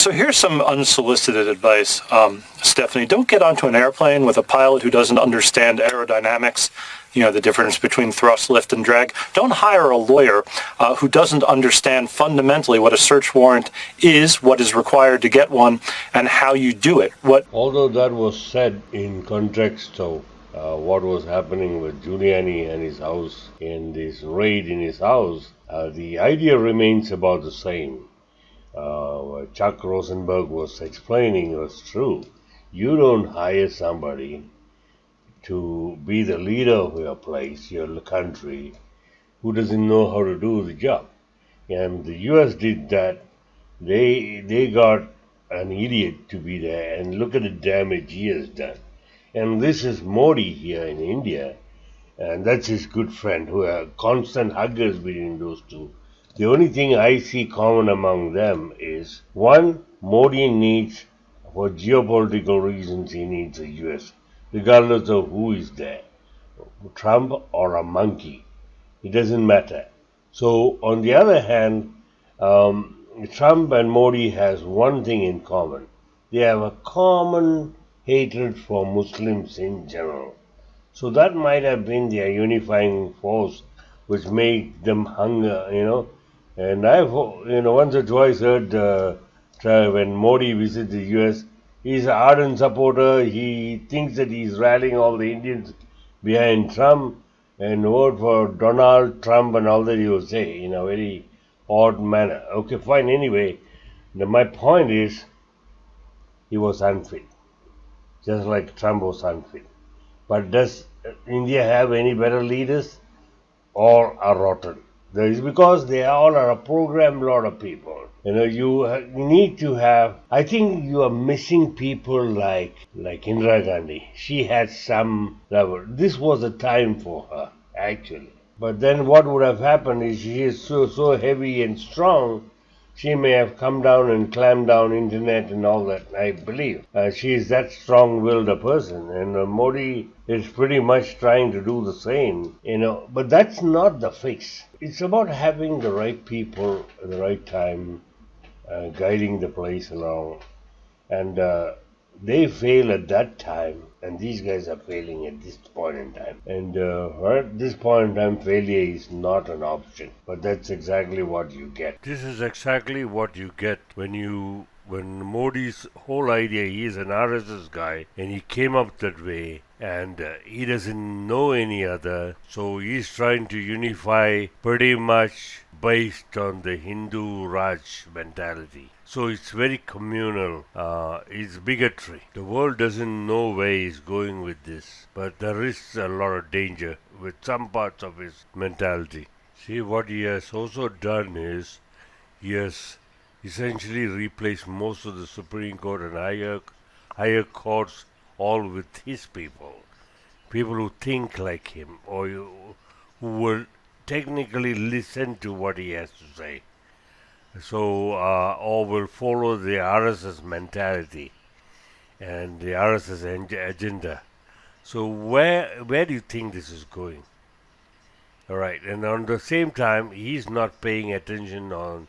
So here's some unsolicited advice. Stephanie, don't get onto an airplane with a pilot who doesn't understand aerodynamics, the difference between thrust, lift, and drag. Don't hire a lawyer who doesn't understand fundamentally what a search warrant is, what is required to get one, and how you do it. Although that was said in context of what was happening with Giuliani and his house in this raid in his house, the idea remains about the same. What Chuck Rosenberg was explaining was true. You don't hire somebody to be the leader of your place, your country, who doesn't know how to do the job. And the US did that. They got an idiot to be there, and look at the damage he has done. And this is Modi here in India, and that's his good friend, who are constant huggers between those two. The only thing I see common among them is one, Modi needs, for geopolitical reasons, he needs the US, regardless of who is there, Trump or a monkey. It doesn't matter. So, on the other hand, Trump and Modi has one thing in common. They have a common hatred for Muslims in general. So that might have been their unifying force, which made them hunger. And I've, once or twice heard when Modi visits the U.S., he's an ardent supporter. He thinks that he's rallying all the Indians behind Trump and vote for Donald Trump and all that he will say in a very odd manner. Okay, fine. Anyway, my point is he was unfit, just like Trump was unfit. But does India have any better leaders? All are rotten. That is because they all are a programmed lot of people. You need to have. I think you are missing people like Indira Gandhi. She had some level. This was a time for her, actually. But then what would have happened is she is so heavy and strong. She may have come down and clamped down internet and all that, I believe. She is that strong-willed a person, and Modi is pretty much trying to do the same, But that's not the fix. It's about having the right people at the right time, guiding the place along. And they fail at that time, and these guys are failing at this point in time. And at this point in time, failure is not an option, but that's exactly what you get. This is exactly what you get when Modi's whole idea, he is an RSS guy, and he came up that way, and he doesn't know any other, so he's trying to unify pretty much based on the Hindu Raj mentality. So it's very communal. It's bigotry. The world doesn't know where he's going with this, but there is a lot of danger with some parts of his mentality. See, what he has also done is he has essentially replaced most of the Supreme Court and higher courts all with his people who think like him or who will technically listen to what he has to say. So, or will follow the RSS mentality and the RSS agenda. So, where do you think this is going? All right, and on the same time, he's not paying attention on.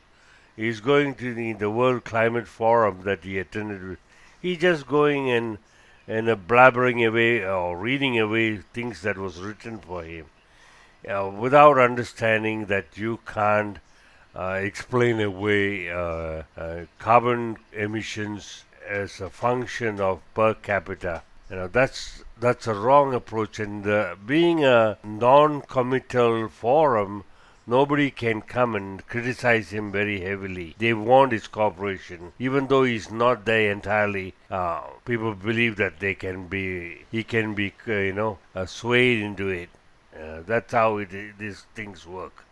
He's going to the World Climate Forum that he attended. He's just going and blabbering away or reading away things that was written for him, without understanding that you can't explain away carbon emissions as a function of per capita. That's a wrong approach, and being a non-committal forum, nobody can come and criticize him very heavily. They want his cooperation, even though he's not there entirely. People believe that he can be swayed into it. That's how these things work.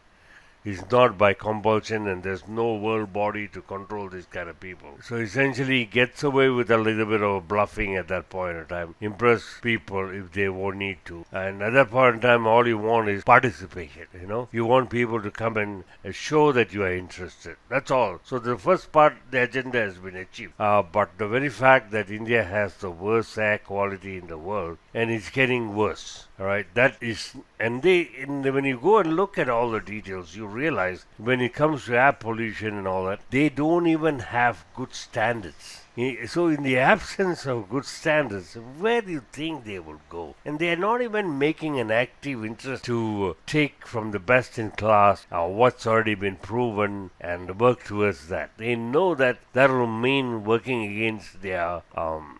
It's not by compulsion, and there's no world body to control these kind of people. So essentially, he gets away with a little bit of bluffing at that point in time. Impress people if they won't need to. And at that point in time, all you want is participation, You want people to come and show that you are interested. That's all. So the first part, the agenda has been achieved. But the very fact that India has the worst air quality in the world, and it's getting worse. All right, that is, and when you go and look at all the details, you realize when it comes to air pollution and all that, they don't even have good standards. So, in the absence of good standards, where do you think they will go? And they are not even making an active interest to take from the best in class what's already been proven and work towards that. They know that that will mean working against their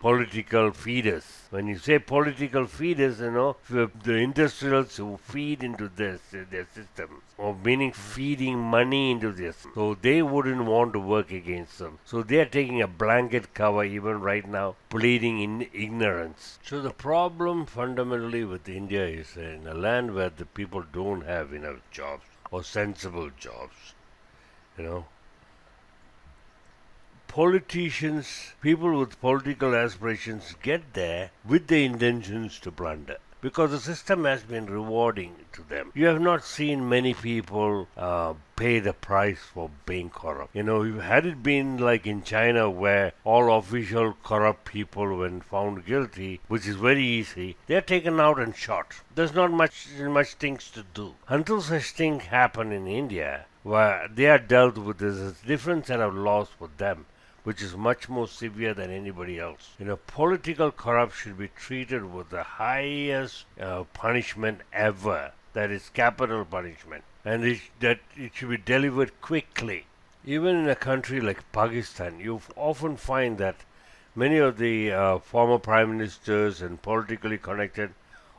political feeders. When you say political feeders, the industrials who feed into their system, or meaning feeding money into this, so they wouldn't want to work against them. So they are taking a blanket cover even right now, pleading in ignorance. So the problem fundamentally with India is in a land where the people don't have enough jobs or sensible jobs, you know. Politicians, people with political aspirations get there with the intentions to plunder, because the system has been rewarding to them. You have not seen many people pay the price for being corrupt. Had it been like in China, where all official corrupt people, when found guilty, which is very easy, they're taken out and shot. There's not much things to do. Until such things happen in India, where they are dealt with, there's a different set of laws for them, which is much more severe than anybody else. Political corruption should be treated with the highest punishment ever. That is capital punishment. And it should be delivered quickly. Even in a country like Pakistan, you often find that many of the former prime ministers and politically connected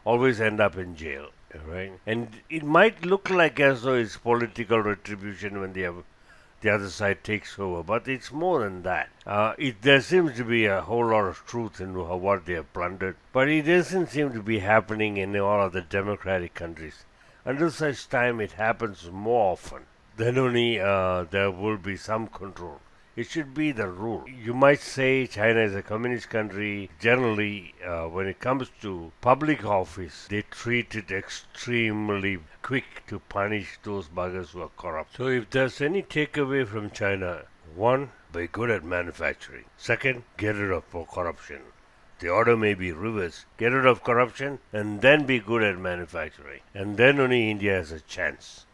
always end up in jail. Right? And it might look like as though it's political retribution when the other side takes over, but it's more than that. There seems to be a whole lot of truth in what they have plundered, but it doesn't seem to be happening in all of the democratic countries. Until such time it happens more often, then only there will be some control. It should be the rule. You might say China is a communist country. Generally, when it comes to public office, they treat it extremely quick to punish those buggers who are corrupt. So if there's any takeaway from China, one, be good at manufacturing. Second, get rid of corruption. The order may be reversed. Get rid of corruption and then be good at manufacturing. And then only India has a chance.